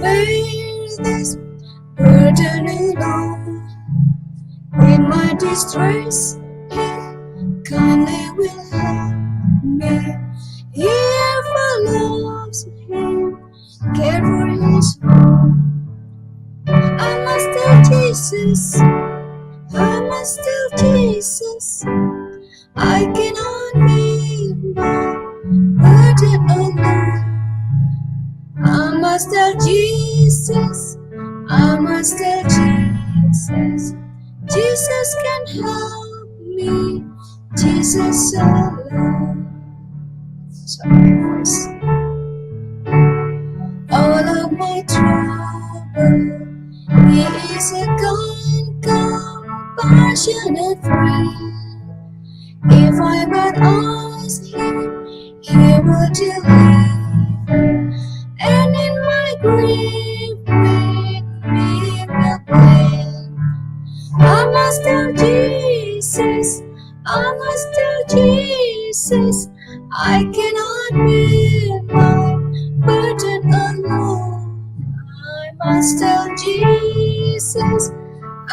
bear this burden alone. In my distress, He kindly will help me. He ever loves Him, care for His own. I must tell Jesus, I must tell Jesus, I cannot bear my burden alone. I must tell Jesus, I must tell Jesus, Jesus can help me, Jesus alone. Sorry, my voice. All of my trouble, He is a kind, compassionate friend. If I but ask Him, He will deliver, and in my grief with me will blend. I must tell Jesus, I must tell Jesus, I cannot bear my burden alone. I must tell Jesus,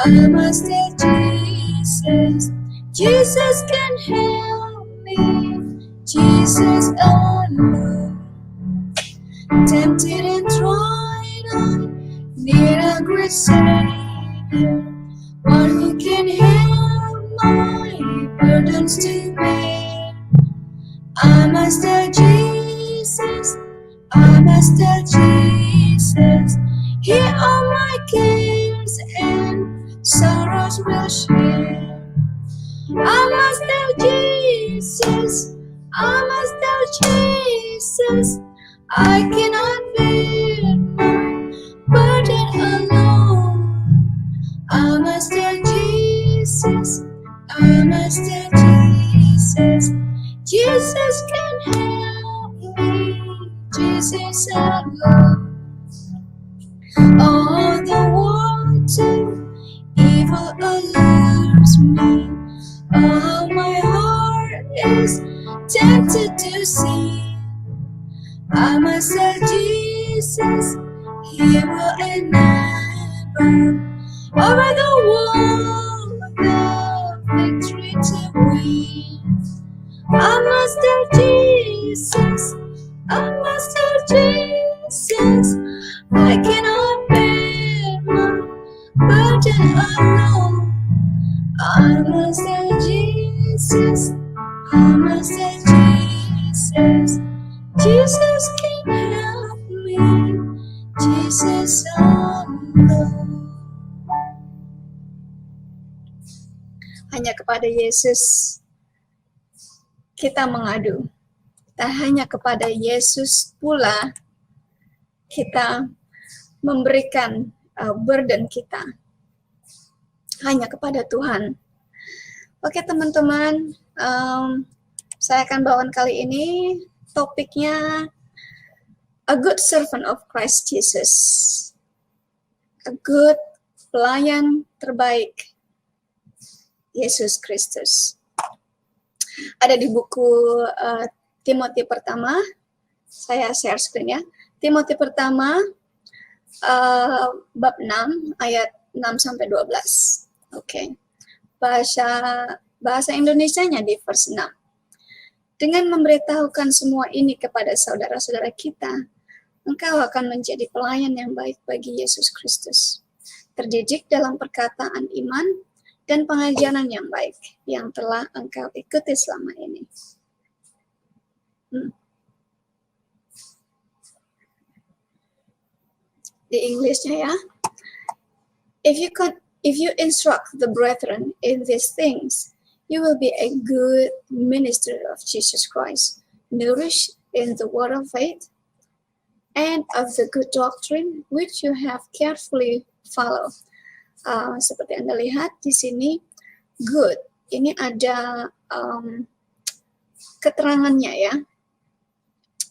I must tell Jesus, Jesus can help me, Jesus alone. Tempted and tried, I need a great Savior, one who can help my burdens to bear. I must tell Jesus, I must tell Jesus, He all my cares and sorrows will share. I must tell Jesus, I must tell Jesus, I cannot bear my burden alone. I must tell Jesus, I must tell Jesus, Jesus can help me, Jesus alone. All the water, evil allures me. Oh, my heart is tempted to sin. I must tell Jesus, He will enable over the wall the victory to win. I must tell Jesus, I must tell Jesus, I cannot bear my burden alone. I must tell Jesus, I must tell Jesus, Jesus can help me, Jesus alone. Hanya kepada Yesus kita mengadu. Tak hanya kepada Yesus pula kita memberikan burden kita. Hanya kepada Tuhan. Oke teman-teman, saya akan bawakan kali ini topiknya A Good Servant of Christ Jesus. A good pelayan terbaik Yesus Kristus. Ada di buku Timotius pertama, saya share screen ya. Timotius pertama bab 6 ayat 6-12. Oke. Bahasa Indonesianya di verse 6. Dengan memberitahukan semua ini kepada saudara-saudara kita, engkau akan menjadi pelayan yang baik bagi Yesus Kristus, terdidik dalam perkataan iman dan pengajaran yang baik yang telah engkau ikuti selama ini. Di Inggrisnya ya. If you instruct the brethren in these things, you will be a good minister of Jesus Christ, nourished in the word of faith and of the good doctrine which you have carefully followed. Seperti Anda lihat di sini, good. Ini ada keterangannya ya.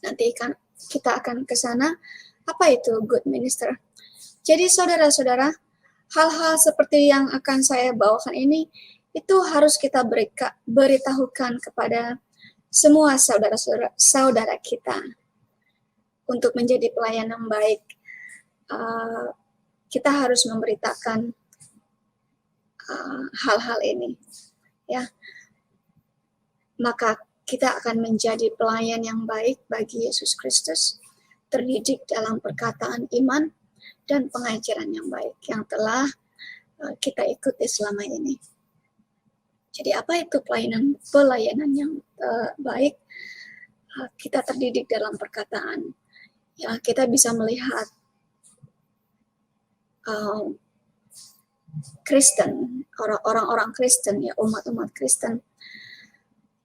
Nanti kita akan ke sana. Apa itu good minister? Jadi saudara-saudara, hal-hal seperti yang akan saya bawakan ini, itu harus kita beritahukan kepada semua saudara-saudara kita untuk menjadi pelayan yang baik. kita harus memberitakan hal-hal ini, ya. Maka kita akan menjadi pelayan yang baik bagi Yesus Kristus, terdidik dalam perkataan iman dan pengajaran yang baik yang telah kita ikuti selama ini. Jadi apa itu pelayanan yang baik? Kita terdidik dalam perkataan. Ya, kita bisa melihat Kristen, orang-orang Kristen, ya, umat-umat Kristen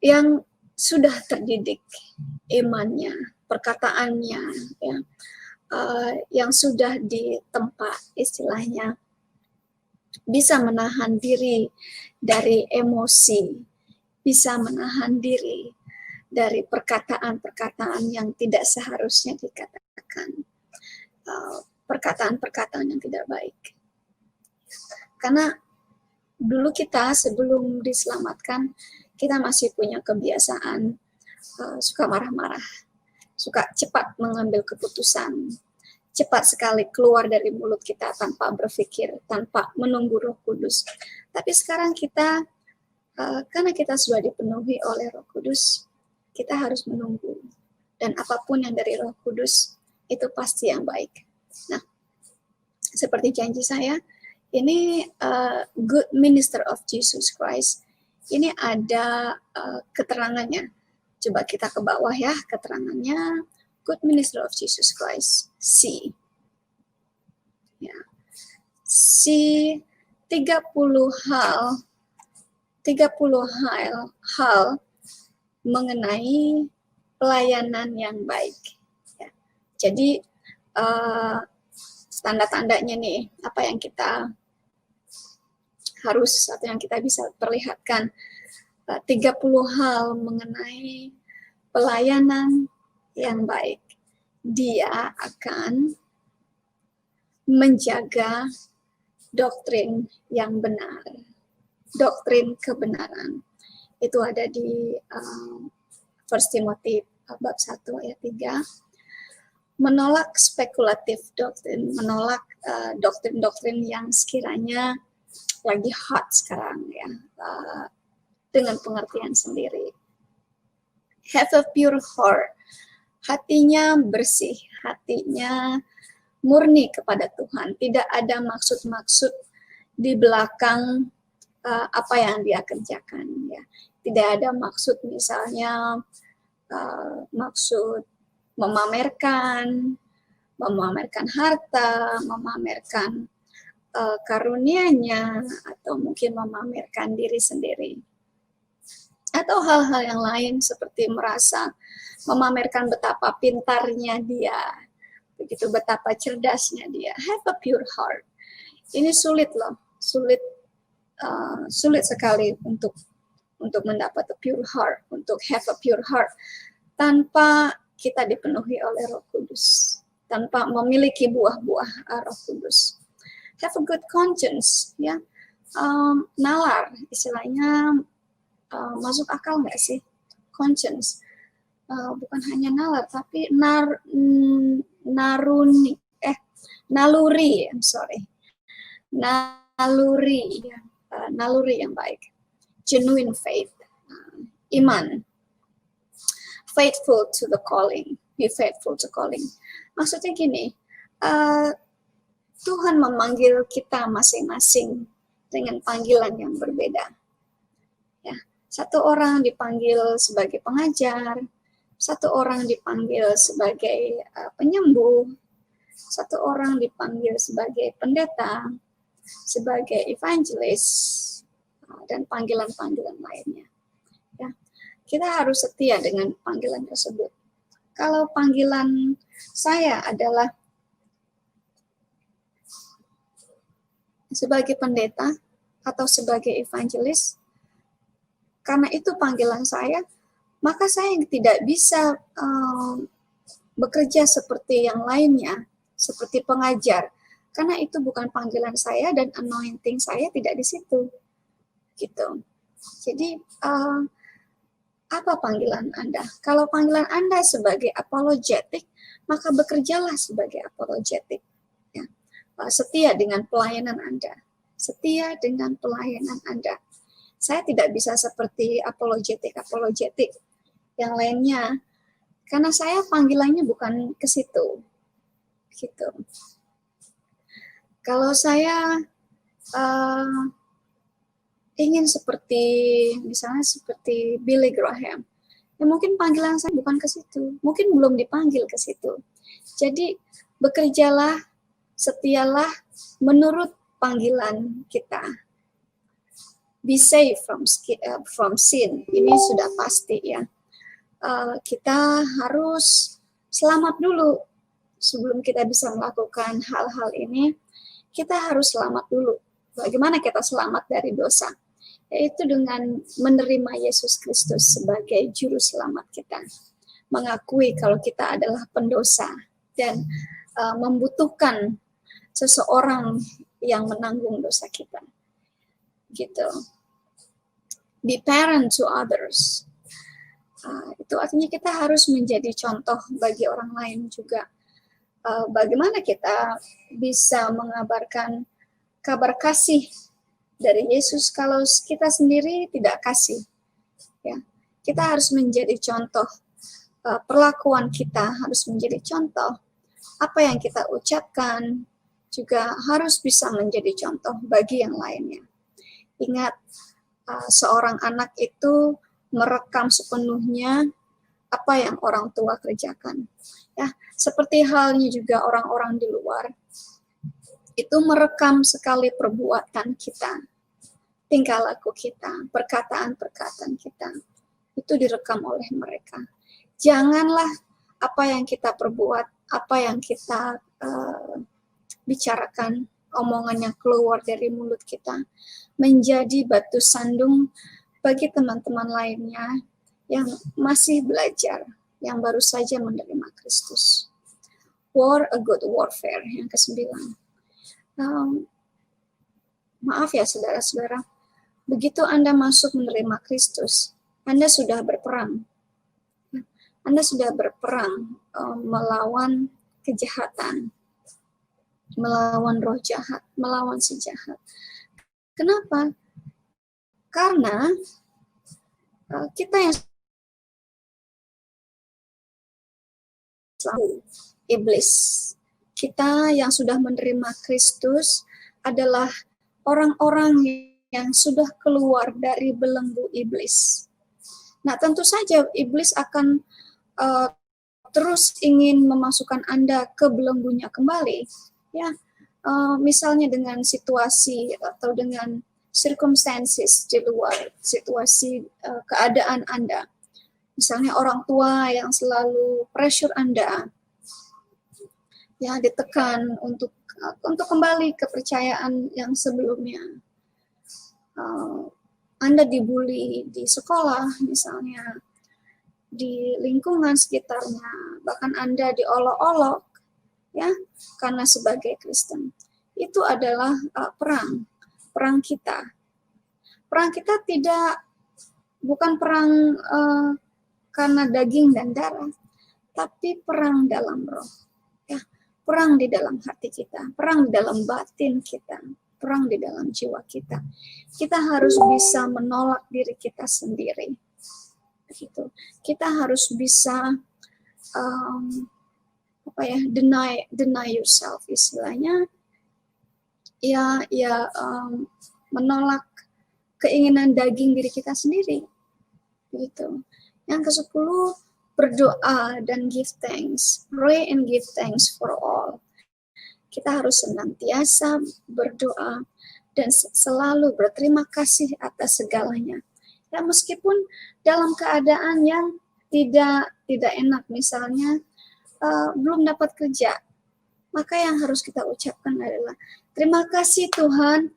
yang sudah terdidik imannya, perkataannya, ya, yang sudah ditempa, istilahnya bisa menahan diri dari emosi, bisa menahan diri dari perkataan-perkataan yang tidak seharusnya dikatakan, perkataan-perkataan yang tidak baik. Karena dulu kita sebelum diselamatkan, kita masih punya kebiasaan suka marah-marah, suka cepat mengambil keputusan, cepat sekali keluar dari mulut kita tanpa berpikir, tanpa menunggu Roh Kudus. Tapi sekarang kita, karena kita sudah dipenuhi oleh Roh Kudus, kita harus menunggu. Dan apapun yang dari Roh Kudus, itu pasti yang baik. Nah, seperti janji saya, ini Good Minister of Jesus Christ, ini ada keterangannya. Coba kita ke bawah ya, keterangannya. Good Minister of Jesus Christ, C. Ya. C 30 hal mengenai pelayanan yang baik. Ya. Jadi tanda-tandanya nih, apa yang kita harus atau yang kita bisa perlihatkan, 30 hal mengenai pelayanan yang baik. Dia akan menjaga doktrin yang benar, doktrin kebenaran. Itu ada di 1 Timothy bab 1 ayat 3. Menolak spekulatif doktrin, menolak doktrin-doktrin yang sekiranya lagi hot sekarang, ya, dengan pengertian sendiri. Have a pure heart, hatinya bersih, hatinya murni kepada Tuhan, tidak ada maksud-maksud di belakang apa yang dia kerjakan, ya. Tidak ada maksud, misalnya maksud memamerkan harta, memamerkan karunia-Nya, atau mungkin memamerkan diri sendiri. Atau hal-hal yang lain seperti merasa memamerkan betapa pintarnya dia, begitu betapa cerdasnya dia. Have a pure heart. Ini sulit loh, sulit sekali untuk mendapat a pure heart, untuk have a pure heart, tanpa kita dipenuhi oleh Roh Kudus, tanpa memiliki buah-buah Roh Kudus. Have a good conscience, ya. Nalar, istilahnya masuk akal nggak sih? Conscience, bukan hanya nalar, tapi naluri, naluri yang baik. Genuine faith, iman. Faithful to the calling, be faithful to calling. Maksudnya gini, Tuhan memanggil kita masing-masing dengan panggilan yang berbeda. Ya, satu orang dipanggil sebagai pengajar, satu orang dipanggil sebagai penyembuh, satu orang dipanggil sebagai pendeta, sebagai evangelis, dan panggilan-panggilan lainnya. Ya, kita harus setia dengan panggilan tersebut. Kalau panggilan saya adalah sebagai pendeta atau sebagai evangelis, karena itu panggilan saya, maka saya tidak bisa bekerja seperti yang lainnya, seperti pengajar, karena itu bukan panggilan saya dan anointing saya tidak di situ, gitu. Jadi apa panggilan Anda? Kalau panggilan Anda sebagai apologetik, maka bekerjalah sebagai apologetik. Ya. setia dengan pelayanan Anda. Setia dengan pelayanan Anda. Saya tidak bisa seperti apologetik yang lainnya, karena saya panggilannya bukan ke situ. Gitu. Kalau saya ingin misalnya seperti Billy Graham, ya mungkin panggilan saya bukan ke situ, mungkin belum dipanggil ke situ. Jadi bekerjalah, setialah menurut panggilan kita. Be saved from sin, ini sudah pasti ya. Kita harus selamat dulu sebelum kita bisa melakukan hal-hal ini. Kita harus selamat dulu. Bagaimana kita selamat dari dosa? Yaitu dengan menerima Yesus Kristus sebagai juru selamat kita. Mengakui kalau kita adalah pendosa dan membutuhkan seseorang yang menanggung dosa kita. Gitu. Be parent to others. Itu artinya kita harus menjadi contoh bagi orang lain juga. Bagaimana kita bisa mengabarkan kabar kasih dari Yesus kalau kita sendiri tidak kasih, ya. Kita harus menjadi contoh, perlakuan kita harus menjadi contoh, apa yang kita ucapkan juga harus bisa menjadi contoh bagi yang lainnya. Ingat, seorang anak itu merekam sepenuhnya apa yang orang tua kerjakan, ya. Seperti halnya juga orang-orang di luar itu merekam sekali perbuatan kita, tingkah laku kita, perkataan-perkataan kita, itu direkam oleh mereka. Janganlah apa yang kita perbuat, apa yang kita bicarakan, omongan yang keluar dari mulut kita, menjadi batu sandung bagi teman-teman lainnya yang masih belajar, yang baru saja menerima Kristus. War a good warfare, yang ke-9. Maaf ya saudara-saudara, begitu Anda masuk menerima Kristus, Anda sudah berperang. Anda sudah berperang melawan kejahatan, melawan roh jahat, melawan si jahat. Kenapa? Karena kita yang selalu iblis, kita yang sudah menerima Kristus adalah orang-orang yang sudah keluar dari belenggu iblis. Nah, tentu saja iblis akan terus ingin memasukkan Anda ke belenggunya kembali, ya. Misalnya dengan situasi atau dengan circumstances di luar situasi keadaan Anda. Misalnya orang tua yang selalu pressure Anda, ya, ditekan untuk kembali kepercayaan yang sebelumnya. Anda dibully di sekolah misalnya, di lingkungan sekitarnya, bahkan Anda diolok-olok, ya, karena sebagai Kristen. Itu adalah perang kita. Perang kita bukan perang karena daging dan darah, tapi perang dalam roh, ya. Perang di dalam hati kita, perang di dalam batin kita, perang di dalam jiwa kita. Kita harus bisa menolak diri kita sendiri. Gitu. Kita harus bisa deny yourself, istilahnya, menolak keinginan daging diri kita sendiri. Gitu. Yang ke-10, berdoa dan give thanks. Pray and give thanks for all. Kita harus senantiasa berdoa dan selalu berterima kasih atas segalanya. Ya, meskipun dalam keadaan yang tidak enak, misalnya belum dapat kerja, maka yang harus kita ucapkan adalah, terima kasih Tuhan,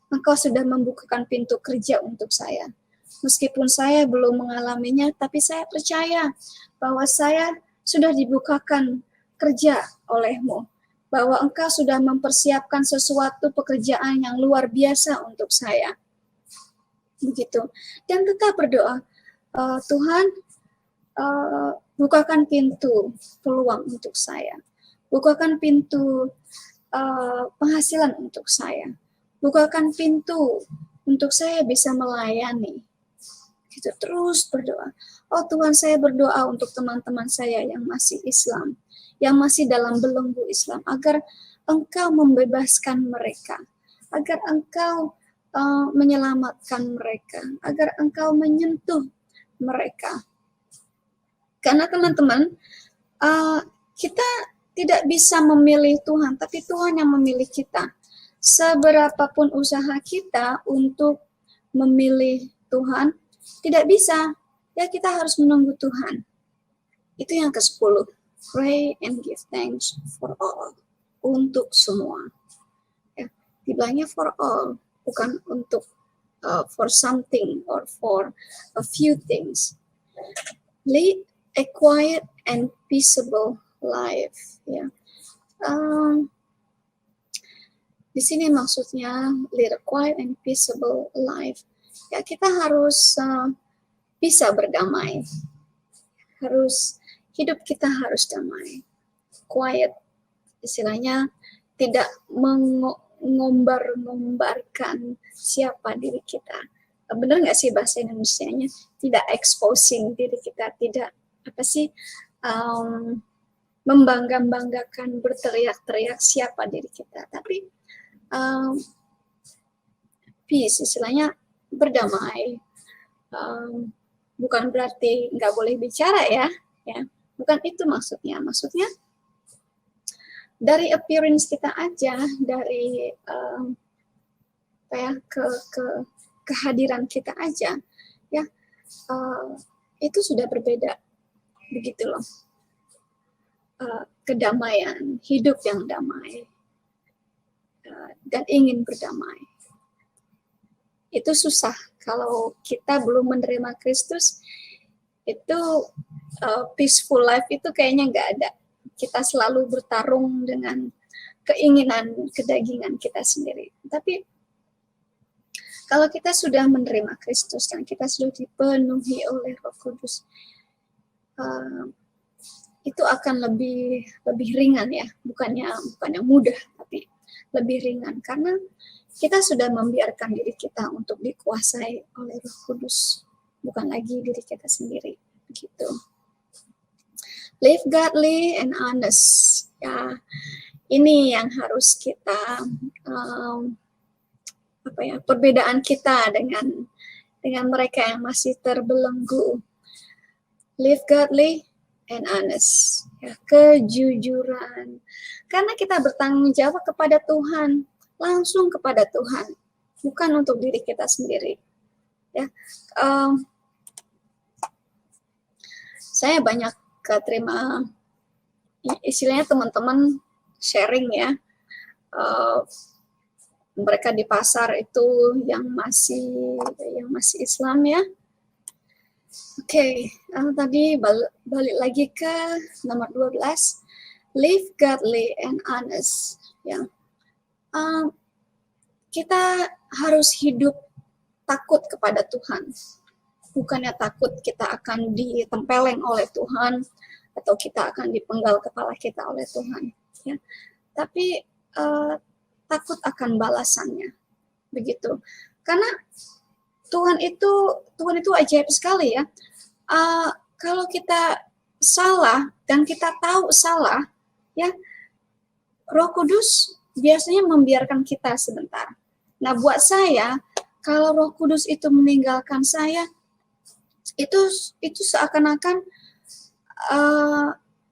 Engkau sudah membukakan pintu kerja untuk saya. Meskipun saya belum mengalaminya, tapi saya percaya bahwa saya sudah dibukakan kerja oleh-Mu, bahwa Engkau sudah mempersiapkan sesuatu pekerjaan yang luar biasa untuk saya. Begitu. Dan tetap berdoa, Tuhan, bukakan pintu peluang untuk saya. Bukakan pintu penghasilan untuk saya. Bukakan pintu untuk saya bisa melayani. Gitu, terus berdoa. Oh Tuhan, saya berdoa untuk teman-teman saya yang masih Islam, yang masih dalam belenggu Islam, agar Engkau membebaskan mereka, agar Engkau menyelamatkan mereka, agar Engkau menyentuh mereka. Karena teman-teman, kita tidak bisa memilih Tuhan, tapi Tuhan yang memilih kita. Seberapapun usaha kita untuk memilih Tuhan, tidak bisa. Ya, kita harus menunggu Tuhan. Itu yang ke-10. Pray and give thanks for all. Untuk semua. Ya, dibilangnya for all, bukan untuk for something or for a few things. Lead a quiet and peaceable life. Ya. Di sini maksudnya lead a quiet and peaceable life. Ya, kita harus bisa berdamai. Hidup kita harus damai. Quiet, istilahnya tidak mengombar-ngombarkan siapa diri kita. Benar nggak sih bahasa Indonesianya? Tidak exposing diri kita, tidak membangga-banggakan, berteriak-teriak siapa diri kita. Tapi peace, istilahnya berdamai. Bukan berarti nggak boleh bicara ya, bukan itu maksudnya. Maksudnya dari appearance kita aja, dari kehadiran kita aja, ya itu sudah berbeda, begitu loh. Kedamaian, hidup yang damai. Dan ingin berdamai. Itu susah kalau kita belum menerima Kristus. Itu peaceful life itu kayaknya nggak ada. Kita selalu bertarung dengan keinginan kedagingan kita sendiri. Tapi kalau kita sudah menerima Kristus dan kita sudah dipenuhi oleh Roh Kudus, itu akan lebih ringan ya, bukannya mudah, tapi lebih ringan karena kita sudah membiarkan diri kita untuk dikuasai oleh Roh Kudus, bukan lagi diri kita sendiri, begitu. Live godly and honest. Ya, ini yang harus kita perbedaan kita dengan mereka yang masih terbelenggu. Live godly and honest. Ya, kejujuran. Karena kita bertanggung jawab kepada Tuhan, langsung kepada Tuhan, bukan untuk diri kita sendiri. Ya, saya banyak terima, istilahnya teman-teman sharing ya, mereka di pasar itu yang masih Islam ya. Oke, tadi balik lagi ke nomor 12. Live godly and honest. Ya. Kita harus hidup takut kepada Tuhan. Bukannya takut kita akan ditempeleng oleh Tuhan atau kita akan dipenggal kepala kita oleh Tuhan. Ya. Tapi takut akan balasannya. Begitu. Karena Tuhan itu ajaib sekali ya. Kalau kita salah dan kita tahu salah, ya, Roh Kudus biasanya membiarkan kita sebentar. Nah, buat saya, kalau Roh Kudus itu meninggalkan saya, itu seakan-akan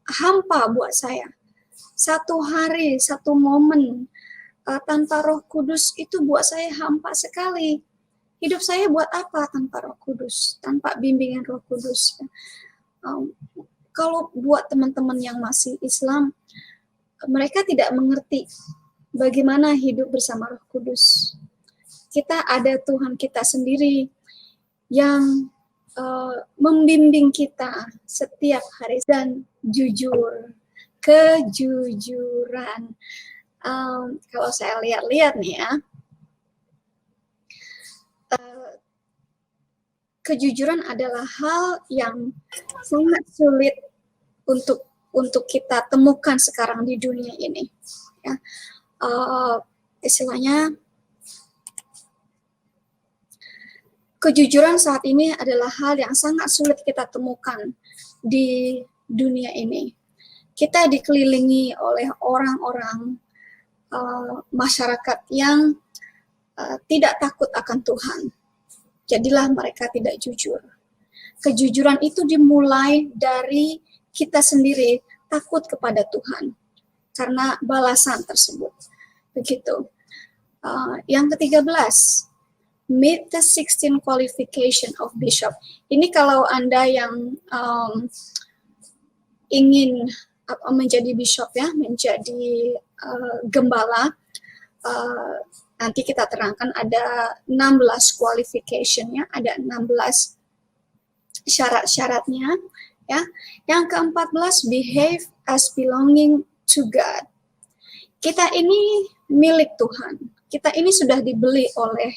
hampa buat saya. Satu hari, satu momen tanpa Roh Kudus itu buat saya hampa sekali. Hidup saya buat apa tanpa Roh Kudus, tanpa bimbingan Roh Kudus? Kalau buat teman-teman yang masih Islam, mereka tidak mengerti bagaimana hidup bersama Roh Kudus. Kita ada Tuhan kita sendiri yang membimbing kita setiap hari dan jujur, kejujuran. Kalau saya lihat-lihat nih ya, kejujuran adalah hal yang sangat sulit untuk kita temukan sekarang di dunia ini. Ya. istilahnya kejujuran saat ini adalah hal yang sangat sulit kita temukan di dunia ini. Kita dikelilingi oleh orang-orang masyarakat yang tidak takut akan Tuhan. Jadilah mereka tidak jujur. Kejujuran itu dimulai dari kita sendiri takut kepada Tuhan karena balasan tersebut. Begitu. Yang ke-13, meet the 16 qualification of bishop. Ini kalau Anda yang ingin menjadi bishop ya, menjadi gembala, nanti kita terangkan ada 16 qualification-nya, ada 16 syarat-syaratnya ya. Yang ke-14, behave as belonging to God. Kita ini milik Tuhan. Kita ini sudah dibeli oleh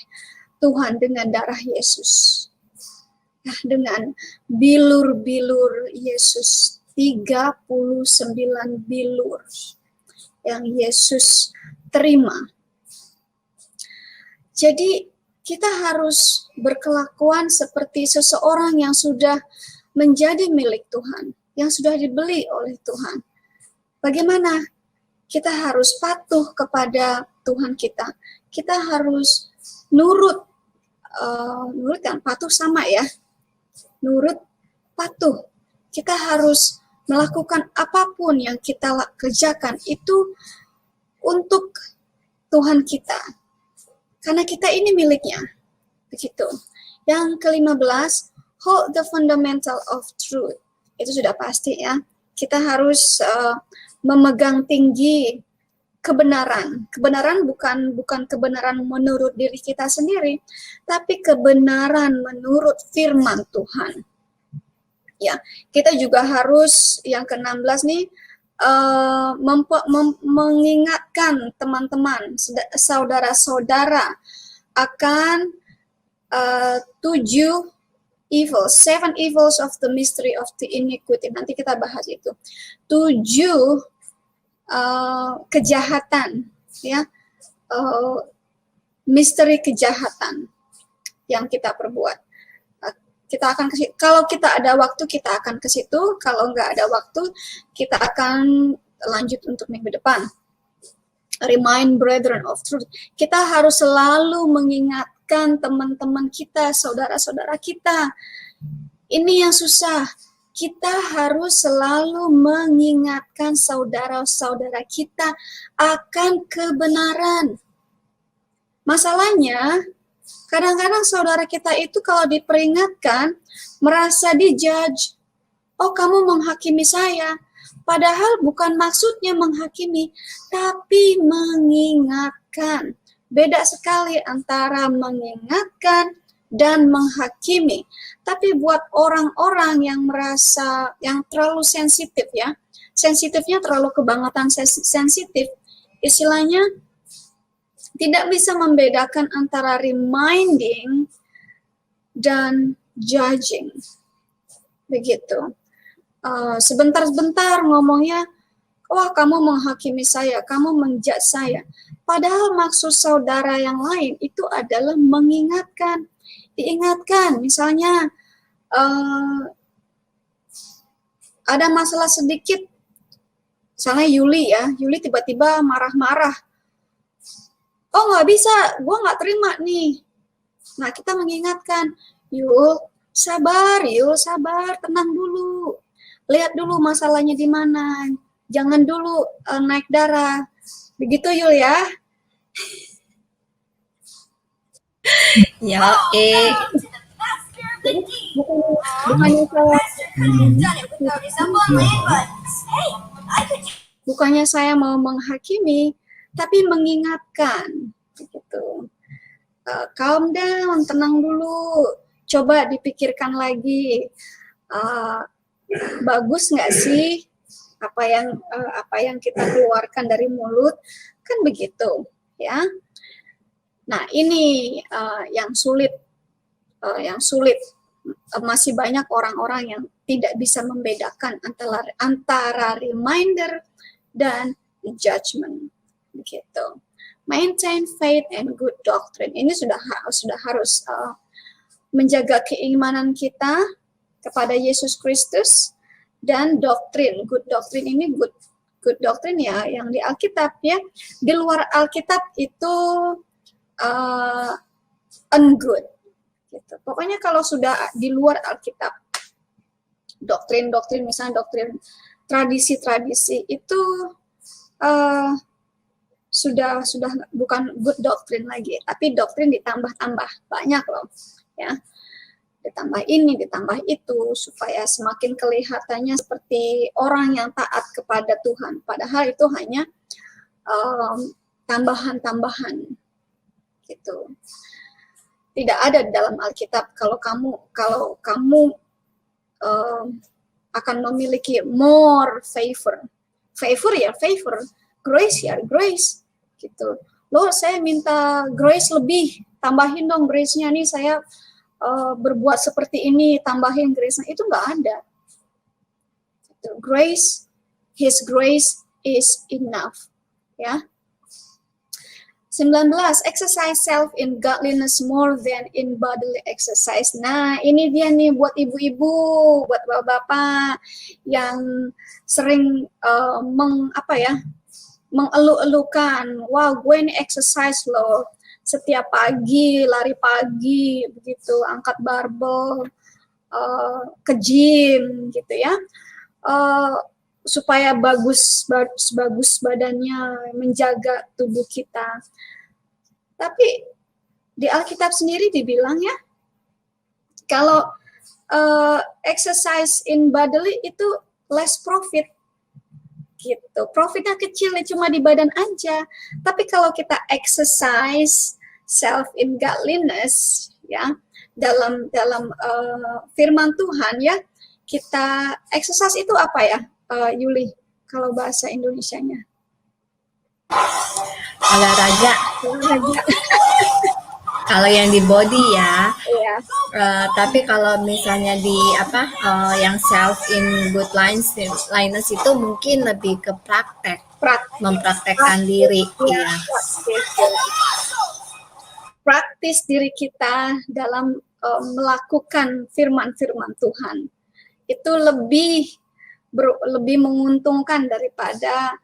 Tuhan dengan darah Yesus. Nah, dengan bilur-bilur Yesus, 39 bilur yang Yesus terima. Jadi kita harus berkelakuan seperti seseorang yang sudah menjadi milik Tuhan, yang sudah dibeli oleh Tuhan. Bagaimana? Kita harus patuh kepada Tuhan kita. Kita harus nurut kan patuh sama ya. Nurut, patuh. Kita harus melakukan apapun yang kita kerjakan itu untuk Tuhan kita. Karena kita ini miliknya. Begitu. Yang ke-15, hold the fundamental of truth. Itu sudah pasti ya. Kita harus memegang tinggi kebenaran. Kebenaran bukan kebenaran menurut diri kita sendiri, tapi kebenaran menurut firman Tuhan. Ya, kita juga harus yang ke-16 nih mengingatkan teman-teman, saudara-saudara akan 7 evils of the mystery of the iniquity. Nanti kita bahas itu. 7 kejahatan, ya, misteri kejahatan yang kita perbuat. Kita akan ke situ. Kalau kita ada waktu, kita akan ke situ. Kalau nggak ada waktu, kita akan lanjut untuk minggu depan. Remind brethren of truth. Kita harus selalu mengingatkan teman-teman kita, saudara-saudara kita. Ini yang susah. Kita harus selalu mengingatkan saudara-saudara kita akan kebenaran. Masalahnya, kadang-kadang saudara kita itu kalau diperingatkan, merasa dijudge. Oh, kamu menghakimi saya. Padahal bukan maksudnya menghakimi, tapi mengingatkan. Beda sekali antara mengingatkan dan menghakimi. Tapi buat orang-orang yang merasa, yang terlalu sensitif ya, sensitifnya terlalu kebangetan sensitif, istilahnya tidak bisa membedakan antara reminding dan judging. Begitu. Sebentar-sebentar ngomongnya, wah kamu menghakimi saya, kamu menjudge saya. Padahal maksud saudara yang lain itu adalah mengingatkan. Diingatkan, misalnya ada masalah sedikit, misalnya Yuli ya, Yuli tiba-tiba marah-marah. Oh nggak bisa, gue nggak terima nih. Nah kita mengingatkan, Yul sabar, tenang dulu. Lihat dulu masalahnya di mana. Jangan dulu naik darah. Begitu Yul ya. Ya, bukannya saya mau menghakimi, tapi mengingatkan. Begitu. Calm down, tenang dulu. Coba dipikirkan lagi. Bagus nggak sih apa yang kita keluarkan dari mulut, kan begitu ya. Nah ini yang sulit masih banyak orang-orang yang tidak bisa membedakan antara reminder dan judgment. begitu. Maintain faith and good doctrine. Ini sudah harus menjaga keimanan kita kepada Yesus Kristus, dan doktrin. Good doctrine ini good doctrine ya yang di Alkitab ya. Di luar Alkitab itu ungood gitu. Pokoknya kalau sudah di luar Alkitab, doktrin-doktrin misalnya doktrin tradisi-tradisi itu sudah bukan good doctrine lagi, tapi doktrin ditambah-tambah banyak loh ya, ditambah ini ditambah itu supaya semakin kelihatannya seperti orang yang taat kepada Tuhan, padahal itu hanya tambahan-tambahan gitu. Tidak ada di dalam Alkitab kalau kamu akan memiliki more favor, grace ya grace gitu. Loh, saya minta grace lebih, tambahin dong grace-nya nih, saya berbuat seperti ini, tambahin grace-nya, itu nggak ada. Grace, His grace is enough. Ya. 19, exercise self in godliness more than in bodily exercise. Nah, ini dia nih buat ibu-ibu, buat bapak-bapak yang sering mengeluh-elukan, wah gue ini exercise loh, setiap pagi, lari pagi, begitu, angkat barbel, ke gym, gitu ya, supaya bagus badannya, menjaga tubuh kita. Tapi di Alkitab sendiri dibilang ya, kalau exercise in bodily itu less profit, gitu. Profitnya kecil, cuma di badan aja. Tapi kalau kita exercise self in godliness ya, dalam firman Tuhan ya, kita exercise itu apa ya, Yuli, kalau bahasa Indonesianya? Olahraga. Kalau yang di body ya, iya. Tapi kalau misalnya di yang self in good lines itu mungkin lebih ke praktek, mempraktekkan diri. Ya, praktis diri kita dalam melakukan firman-firman Tuhan itu lebih menguntungkan daripada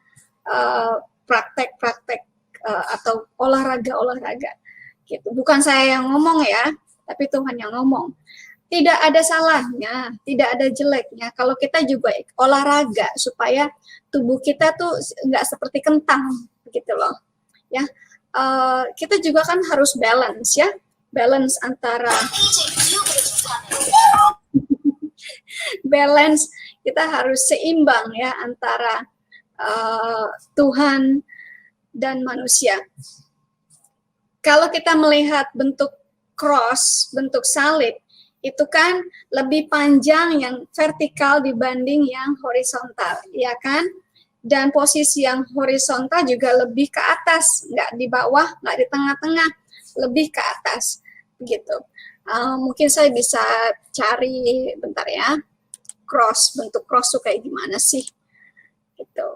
praktek-praktek atau olahraga. Gitu. Bukan saya yang ngomong ya, tapi Tuhan yang ngomong. Tidak ada salahnya, tidak ada jeleknya kalau kita juga olahraga supaya tubuh kita tuh nggak seperti kentang, gitu loh. Ya, kita juga kan harus balance ya, balance antara balance, kita harus seimbang ya antara Tuhan dan manusia. Kalau kita melihat bentuk cross, bentuk salib, itu kan lebih panjang yang vertikal dibanding yang horizontal, ya kan? Dan posisi yang horizontal juga lebih ke atas, nggak di bawah, nggak di tengah-tengah, lebih ke atas, begitu. Mungkin saya bisa cari, bentar ya, bentuk cross tuh kayak gimana sih, gitu.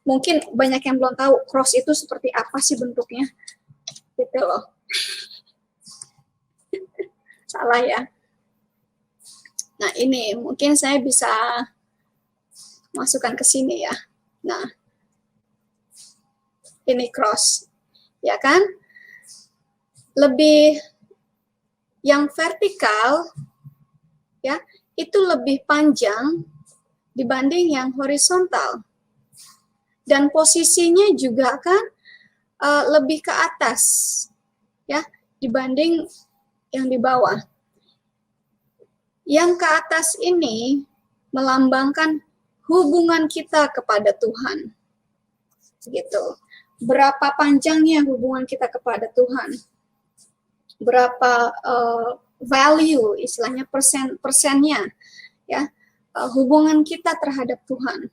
Mungkin banyak yang belum tahu cross itu seperti apa sih bentuknya, gitu loh. Salah ya. Nah, ini mungkin saya bisa masukkan ke sini ya. Nah, ini cross, ya kan? Lebih yang vertikal, ya, itu lebih panjang dibanding yang horizontal. Dan posisinya juga kan lebih ke atas, ya, dibanding yang di bawah. Yang ke atas ini melambangkan hubungan kita kepada Tuhan. Gitu. Berapa panjangnya hubungan kita kepada Tuhan? Berapa value, istilahnya persennya, ya, hubungan kita terhadap Tuhan.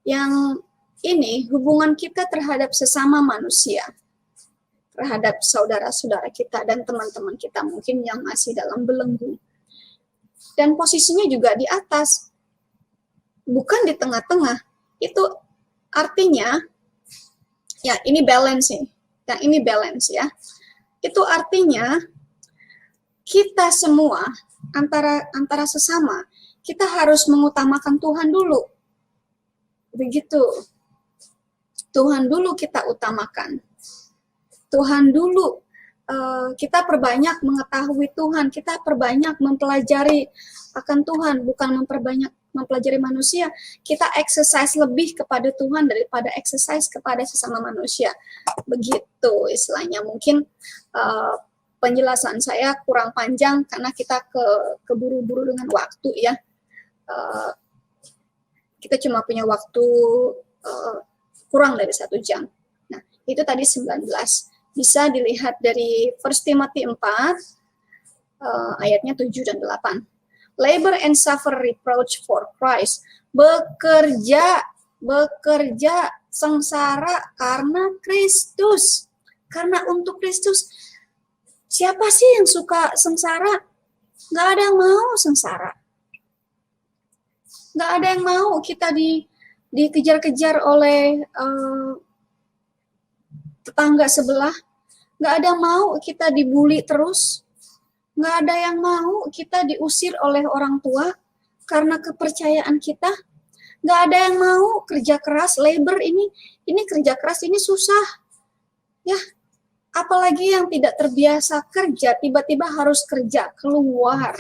Yang ini hubungan kita terhadap sesama manusia, terhadap saudara-saudara kita dan teman-teman kita mungkin yang masih dalam belenggu. Dan posisinya juga di atas, bukan di tengah-tengah. Itu artinya Ya, ini balance nih. Yang ini balance ya. Itu artinya kita semua antara sesama, kita harus mengutamakan Tuhan dulu. Begitu. Tuhan dulu kita utamakan. Tuhan dulu kita perbanyak mengetahui Tuhan, kita perbanyak mempelajari akan Tuhan, bukan memperbanyak mempelajari manusia. Kita exercise lebih kepada Tuhan daripada exercise kepada sesama manusia. Begitu istilahnya. Mungkin penjelasan saya kurang panjang karena kita keburu-buru dengan waktu ya. Kita cuma punya waktu kurang dari 1 jam. Nah, itu tadi 19. Bisa dilihat dari 1 Timothy 4, ayatnya 7 dan 8. Labor and suffer reproach for Christ. Bekerja sengsara karena Kristus. Karena untuk Kristus. Siapa sih yang suka sengsara? Nggak ada yang mau sengsara. Nggak ada yang mau kita dikejar-kejar oleh tetangga sebelah. Nggak ada yang mau kita dibully terus. Nggak ada yang mau kita diusir oleh orang tua karena kepercayaan kita. Nggak ada yang mau kerja keras, labor ini kerja keras ini susah. Ya, apalagi yang tidak terbiasa kerja, tiba-tiba harus kerja keluar.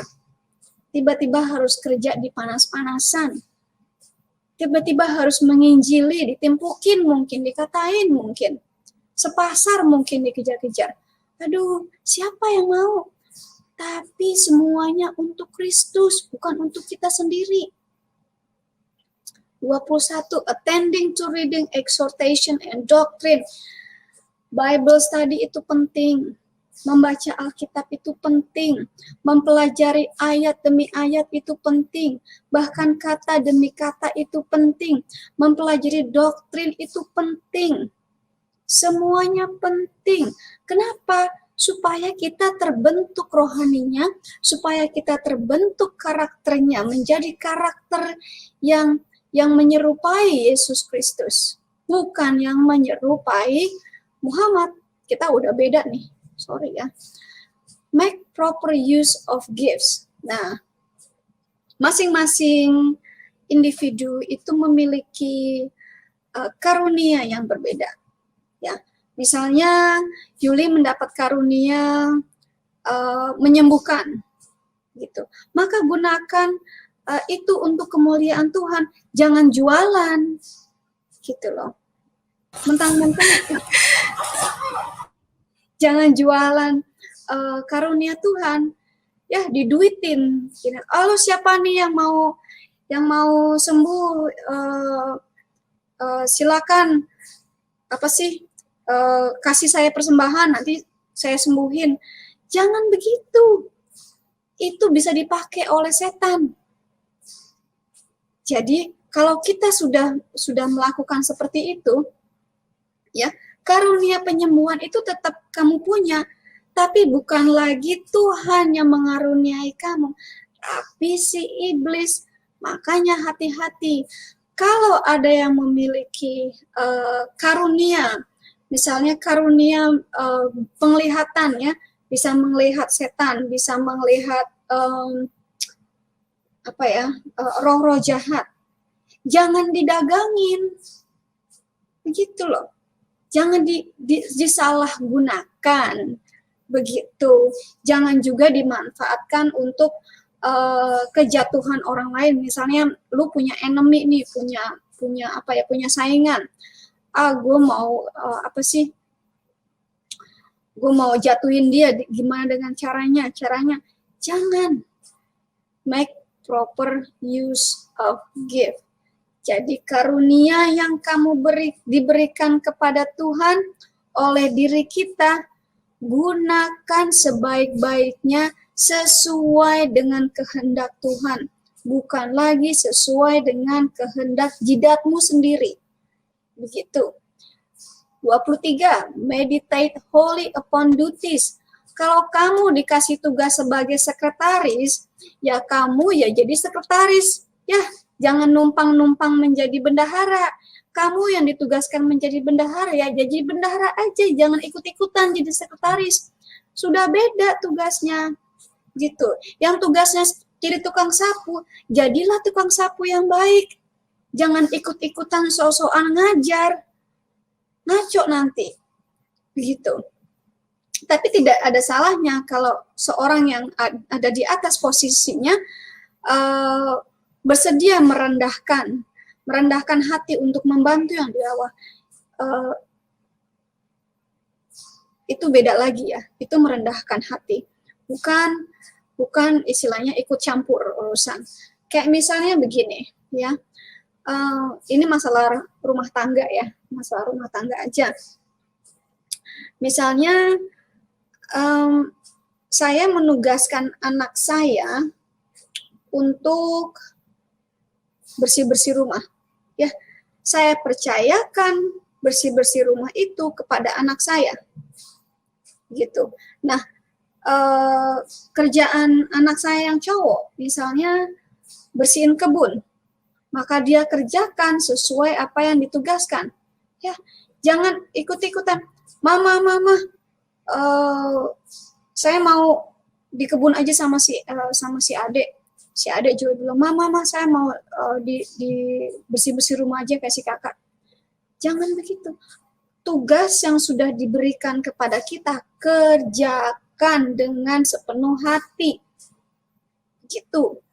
Tiba-tiba harus kerja di panas-panasan. Tiba-tiba harus menginjili, ditimpukin mungkin, dikatain mungkin. Sepasar mungkin dikejar-kejar. Aduh, siapa yang mau? Tapi semuanya untuk Kristus, bukan untuk kita sendiri. 21. Attending to reading, exhortation, and doctrine. Bible study itu penting. Membaca Alkitab itu penting. Mempelajari ayat demi ayat itu penting. Bahkan kata demi kata itu penting. Mempelajari doktrin itu penting. Semuanya penting. Kenapa? Supaya kita terbentuk rohaninya, supaya kita terbentuk karakternya, menjadi karakter yang menyerupai Yesus Kristus. Bukan yang menyerupai Muhammad. Kita udah beda nih. Sorry ya. Make proper use of gifts. Nah, masing-masing individu itu memiliki karunia yang berbeda. Ya, misalnya Yuli mendapat karunia menyembuhkan, gitu. Maka gunakan itu untuk kemuliaan Tuhan. Jangan jualan, gitu loh. Mentang-mentang jangan jualan karunia Tuhan, ya diduitin. Lalu siapa nih yang mau sembuh? Silakan kasih saya persembahan, nanti saya sembuhin. Jangan begitu. Itu bisa dipakai oleh setan. Jadi kalau kita sudah melakukan seperti itu, ya. Karunia penyembuhan itu tetap kamu punya, tapi bukan lagi Tuhan yang mengaruniai kamu, tapi si iblis. Makanya hati-hati. Kalau ada yang memiliki karunia, misalnya karunia penglihatan, ya, bisa melihat setan, bisa melihat roh-roh jahat, jangan didagangin, begitu loh. Jangan disalahgunakan, begitu. Jangan juga dimanfaatkan untuk kejatuhan orang lain. Misalnya lu punya enemy nih, punya saingan. Gue mau gue mau jatuhin dia, gimana dengan caranya? Jangan. Make proper use of gift. Jadi karunia yang kamu diberikan kepada Tuhan oleh diri kita, gunakan sebaik-baiknya sesuai dengan kehendak Tuhan. Bukan lagi sesuai dengan kehendak jidatmu sendiri. Begitu. 23. Meditate wholly upon duties. Kalau kamu dikasih tugas sebagai sekretaris, ya kamu ya jadi sekretaris. Ya, jangan numpang-numpang menjadi bendahara. kamu yang ditugaskan menjadi bendahara ya jadi bendahara aja, jangan ikut-ikutan jadi sekretaris. Sudah beda tugasnya gitu. Yang tugasnya jadi tukang sapu, jadilah tukang sapu yang baik. Jangan ikut-ikutan so-soan ngajar. Ngaco nanti. Begitu. Tapi tidak ada salahnya kalau seorang yang ada di atas posisinya bersedia merendahkan hati untuk membantu yang di bawah. Itu beda lagi ya, itu merendahkan hati, bukan istilahnya ikut campur urusan. Kayak misalnya begini ya, ini masalah rumah tangga ya, masalah rumah tangga aja. Misalnya saya menugaskan anak saya untuk bersih-bersih rumah, ya saya percayakan bersih-bersih rumah itu kepada anak saya. Gitu. Nah, kerjaan anak saya yang cowok, misalnya bersihin kebun, maka dia kerjakan sesuai apa yang ditugaskan. Ya, jangan ikut-ikutan. Mama, saya mau di kebun aja sama si adek. Si adek juga bilang, mama, saya mau di bersih-bersih rumah aja kayak si kakak. Jangan begitu. Tugas yang sudah diberikan kepada kita, kerjakan dengan sepenuh hati. Gitu.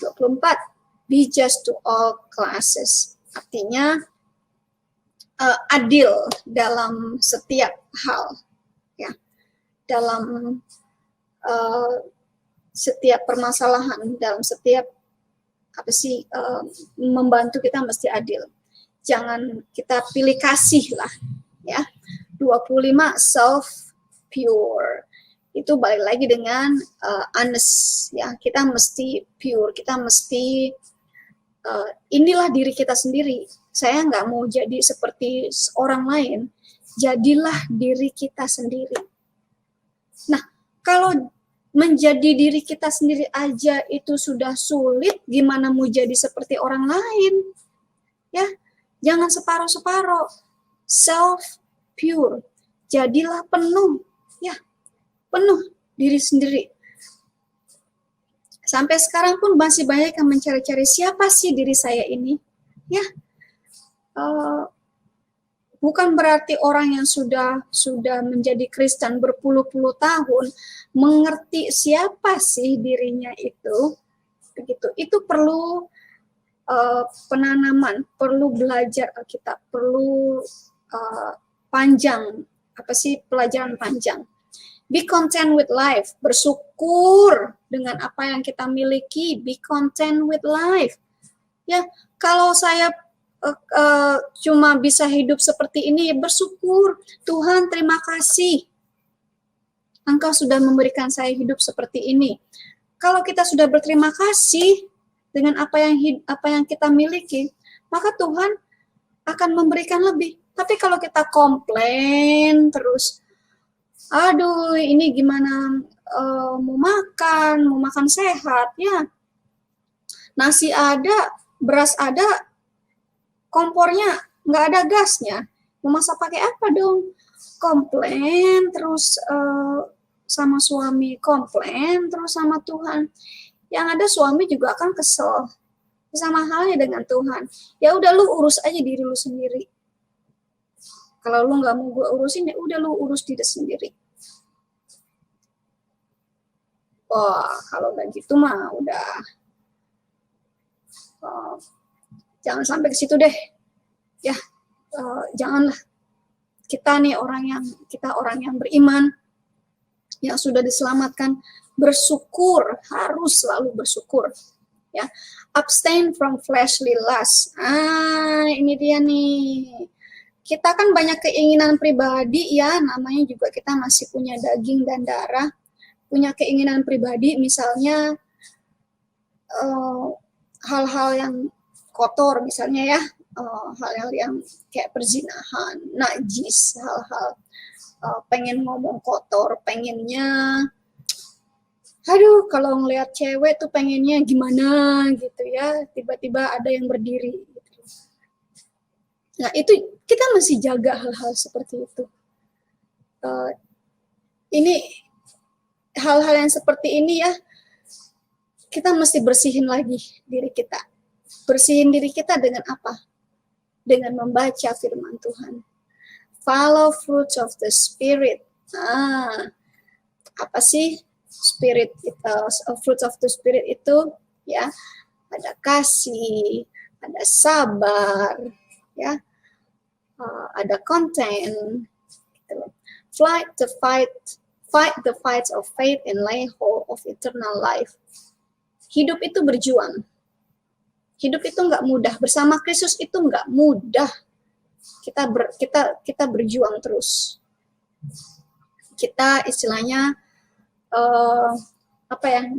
24. Be just to all classes. Artinya, adil dalam setiap hal. Ya. Dalam setiap permasalahan, dalam setiap membantu kita mesti adil. Jangan kita pilih kasih lah ya. 25 self pure. Itu balik lagi dengan honest ya. Kita mesti pure, kita mesti inilah diri kita sendiri. Saya nggak mau jadi seperti orang lain. Jadilah diri kita sendiri. Nah, kalau menjadi diri kita sendiri aja itu sudah sulit, gimana mau jadi seperti orang lain? Ya. Jangan separuh-separuh, self pure, jadilah penuh, ya, penuh diri sendiri. Sampai sekarang pun masih banyak yang mencari-cari siapa sih diri saya ini, ya. Bukan berarti orang yang sudah menjadi Kristen berpuluh-puluh tahun mengerti siapa sih dirinya itu, begitu. Itu perlu penanaman, perlu belajar Alkitab, perlu pelajaran panjang. Be content with life, bersyukur dengan apa yang kita miliki, be content with life. Ya, kalau saya cuma bisa hidup seperti ini, bersyukur. Tuhan, terima kasih. Engkau sudah memberikan saya hidup seperti ini. Kalau kita sudah berterima kasih dengan apa yang kita miliki, maka Tuhan akan memberikan lebih. Tapi kalau kita komplain terus, aduh ini gimana mau makan sehat ya, nasi ada, beras ada, kompornya nggak ada gasnya, mau masak pakai apa dong? Komplain terus sama suami, komplain terus sama Tuhan. Yang ada suami juga akan kesel. Sama halnya dengan Tuhan. Ya udah lu urus aja diri lu sendiri. Kalau lu nggak mau gue urusin, ya udah lu urus diri sendiri. Wah, kalau udah gitu mah udah jangan sampai ke situ deh. Ya, janganlah. Kita nih orang yang beriman, yang sudah diselamatkan, bersyukur, harus selalu bersyukur. Ya, abstain from fleshly lust. Ini dia nih. Kita kan banyak keinginan pribadi ya, namanya juga kita masih punya daging dan darah, punya keinginan pribadi, misalnya hal-hal yang kotor misalnya ya, hal-hal yang kayak perzinahan, najis, hal-hal pengen ngomong kotor, pengennya aduh kalau ngelihat cewek tuh pengennya gimana gitu ya, tiba-tiba ada yang berdiri gitu. Nah, itu kita mesti jaga hal-hal seperti itu. Ini hal-hal yang seperti ini ya, kita mesti bersihin lagi diri kita. Bersihin diri kita dengan apa? Dengan membaca firman Tuhan. Follow fruits of the Spirit. Apa sih Spirit? Fruits of the Spirit itu ya, ada kasih, ada sabar, ya, ada konten. Gitu. Fight the fights of faith and lay hold of eternal life. Hidup itu berjuang. Hidup itu nggak mudah. Bersama Kristus itu nggak mudah. Kita berjuang terus. Kita istilahnya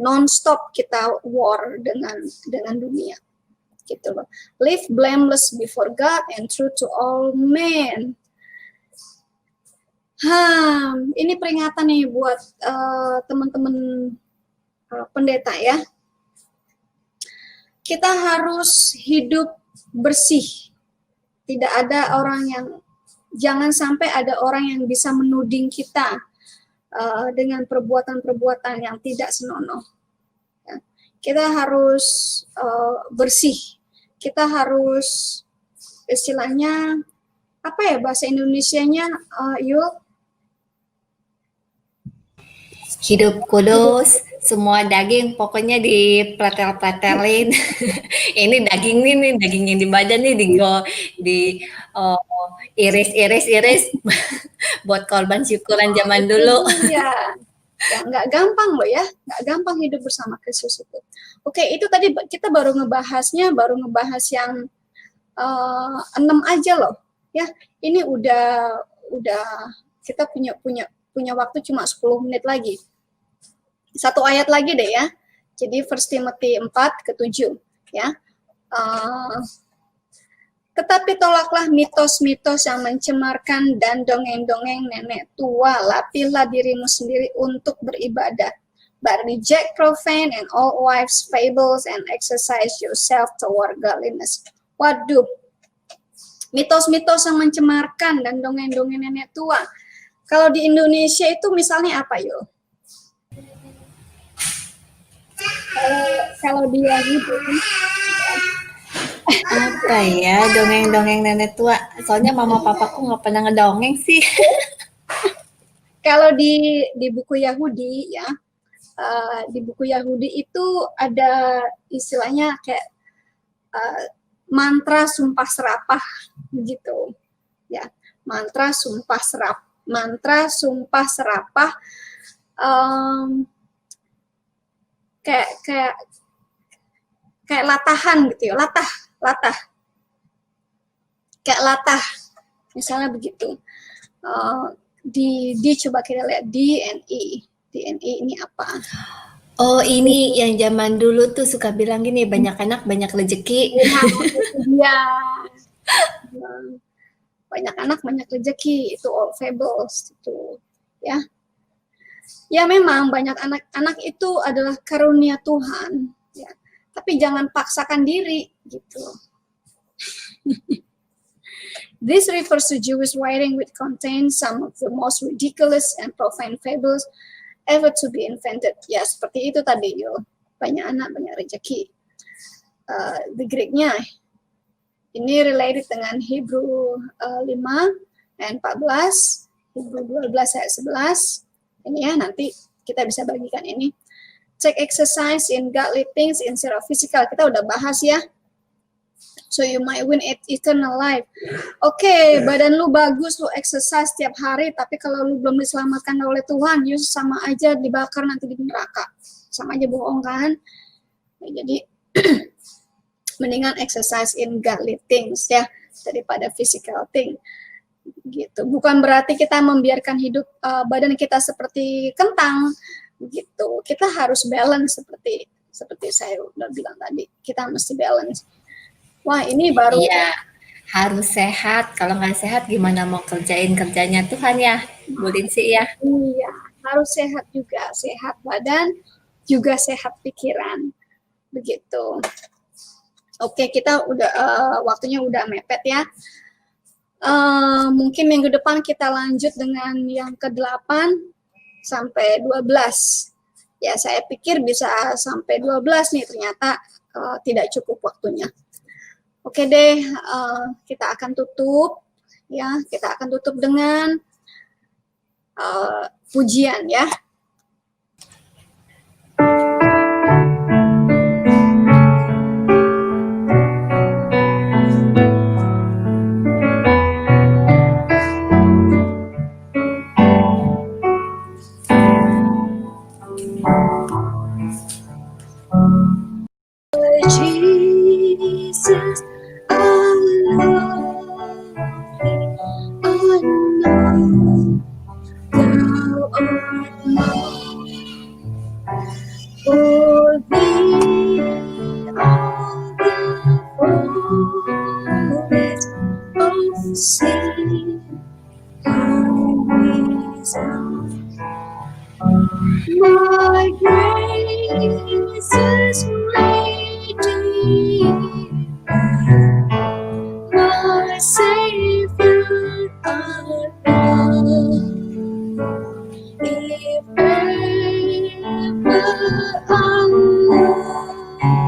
non-stop kita war dengan dunia. Gitu loh. Live blameless before God and true to all men. Ini peringatan nih buat teman-teman pendeta ya. Kita harus hidup bersih. Tidak ada orang yang, jangan sampai ada orang yang bisa menuding kita dengan perbuatan-perbuatan yang tidak senonoh. Ya. Kita harus bersih. Kita harus istilahnya apa ya bahasa Indonesianya, Yul? Hidup kudus, semua daging pokoknya dipretel-pretelin. Ini daging nih, daging yang di badan nih iris buat korban syukuran zaman dulu. Iya, ya, nggak gampang loh ya, nggak gampang hidup bersama Kristus itu. Oke, itu tadi kita baru ngebahas yang 6 aja loh, ya. Ini udah kita punya waktu cuma 10 menit lagi. 1 ayat lagi deh ya. Jadi 1 Timothy 4:7 ya. Tetapi tolaklah mitos-mitos yang mencemarkan dan dongeng-dongeng nenek tua. Lapilah dirimu sendiri untuk beribadah. But reject profane and old wives' fables and exercise yourself toward godliness. Waduh, mitos-mitos yang mencemarkan dan dongeng-dongeng nenek tua. Kalau di Indonesia itu misalnya apa, Yul? Kalau dia gitu. Apa ya, dongeng-dongeng nenek tua? Soalnya mama papaku nggak pernah ngedongeng sih. Kalau di buku Yahudi ya, di buku Yahudi itu ada istilahnya kayak mantra sumpah serapah gitu ya, mantra sumpah serapah, kayak latahan gitu ya, latah kayak latah misalnya begitu. Coba kita lihat DNI ini apa? Oh, ini yang zaman dulu tuh suka bilang gini, banyak anak banyak rezeki. Iya. Banyak anak banyak rezeki, itu old fables itu ya. Ya memang banyak anak itu adalah karunia Tuhan ya. Tapi jangan paksakan diri gitu. This refers to Jewish writing which contains some of the most ridiculous and profane fables ever to be invented. Ya, seperti itu tadi, yo. Banyak anak, banyak rezeki. The Greek-nya, ini related dengan Hebrew 5 ayat 14, Hebrew 12 ayat 11. Ini ya, nanti kita bisa bagikan ini. Take exercise in godly things instead of physical. Kita udah bahas ya. So you might win eternal life. Oke, badan lu bagus, lu exercise setiap hari, tapi kalau lu belum diselamatkan oleh Tuhan, you sama aja dibakar nanti di neraka. Sama aja bohong kan? Jadi mendingan exercise in godly things ya daripada physical thing. Gitu. Bukan berarti kita membiarkan hidup badan kita seperti kentang gitu. Kita harus balance seperti saya udah bilang tadi. Kita mesti balance. Wah, ini baru. Iya, harus sehat. Kalau nggak sehat gimana mau kerjanya Tuhan ya, Bu Lindsay ya? Iya, harus sehat juga. Sehat badan, juga sehat pikiran. Begitu. Oke, kita udah waktunya udah mepet ya. Mungkin minggu depan kita lanjut dengan yang ke-8 sampai 12. Ya, saya pikir bisa sampai 12 nih, ternyata tidak cukup waktunya. Oke deh, kita akan tutup. Ya, kita akan tutup dengan pujian ya. Jesus, I love thee. I know thou art mine. For thee all the fullness of sin resound. My grace is radiant, my Savior above. If ever I'm loving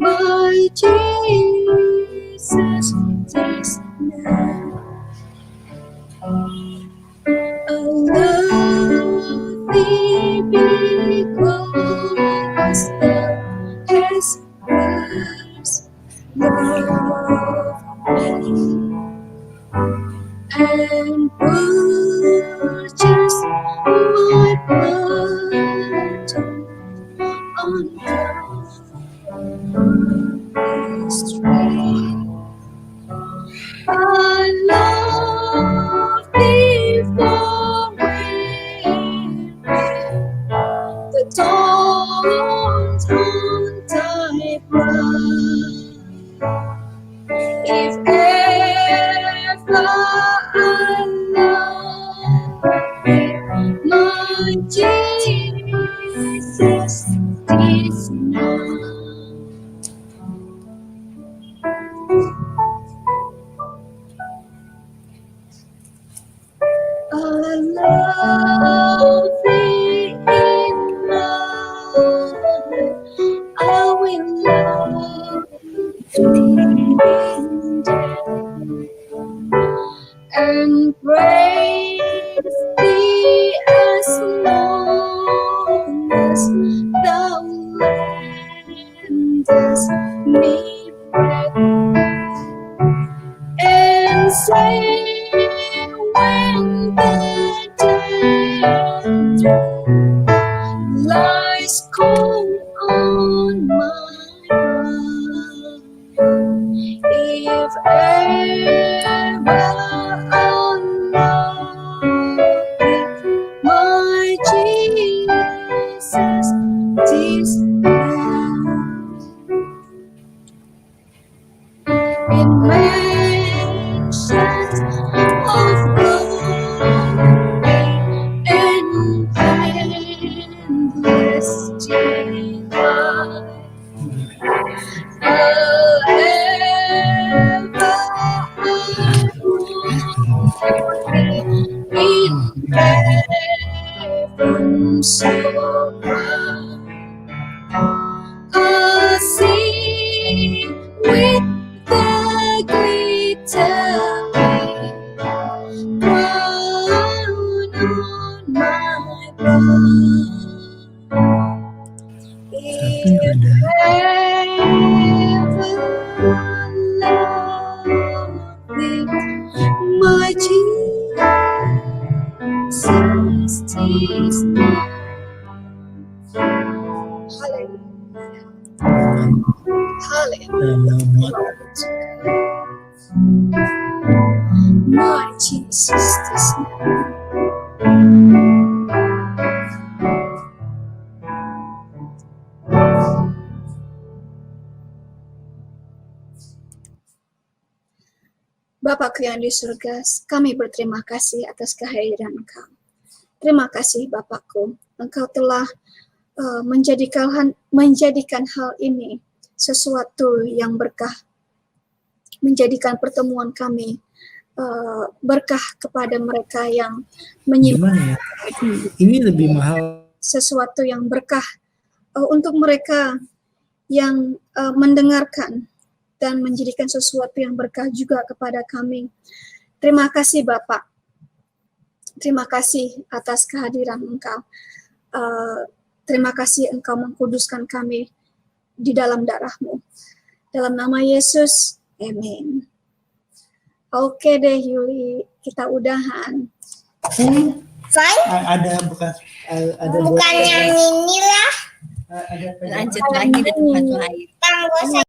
my Jesus, this now. I love thee because thou hast first loved me and purchased my pardon on Calvary's tree. I love thee forever. The dawn's on thy brow. If ever I love thee, my Jesus, is now. I love thee in love. I will love thee in death and praise thee as long as thou lendest me breath, and say when the day lies cold on my brow, if ever I'll love thee, my Jesus, this now. In mansions of glory and endless delight, forever I want thee in heaven so bright. I sing with the glittering crown on my brow. If ever love thee, my Jesus, 'tis now. Hallelujah. Hallelujah. My Jesus, 'tis now. Bapakku yang di surga, kami berterima kasih atas kehadiran Engkau. Terima kasih Bapakku, Engkau telah menjadikan hal ini sesuatu yang berkah menjadikan pertemuan kami berkah kepada mereka yang menyimak. Gimana ya? Ini lebih mahal. Sesuatu yang berkah untuk mereka yang mendengarkan dan menjadikan sesuatu yang berkah juga kepada kami. Terima kasih Bapak. Terima kasih atas kehadiran Engkau. Terima kasih Engkau mengkuduskan kami di dalam darah-Mu. Dalam nama Yesus, amin. Oke deh Yuli, kita udahan. Ada bekas, ada Bukan yang ini lah. ada Lanjut lagi di tempat lain.